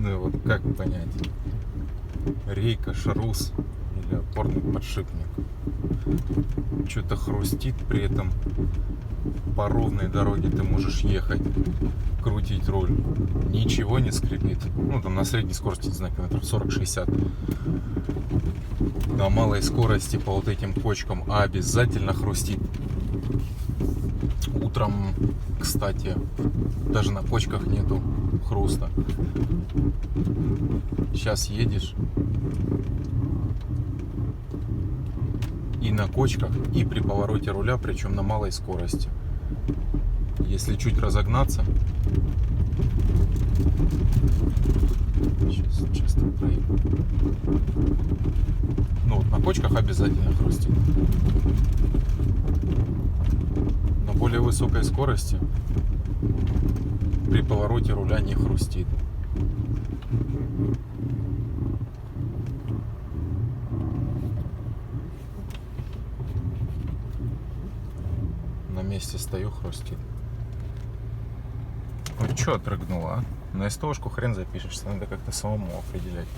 Ну и вот как понять, рейка, шрус или опорный подшипник? Что-то хрустит, при этом по ровной дороге ты можешь ехать, крутить руль, ничего не скрипит. Ну там на средней скорости, не знаю, километров 40-60. На малой скорости по вот этим кочкам обязательно хрустит. Утром, кстати, даже на кочках нету хруста. Сейчас едешь и на кочках, и при повороте руля, причем на малой скорости. Если чуть разогнаться, сейчас часто проехал. Ну вот на кочках обязательно хрустит. На более высокой скорости при повороте руля не хрустит. На месте стою, хрустит. Ну что отрыгнула, а? На СТОшку хрен запишешься, надо как-то самому определять.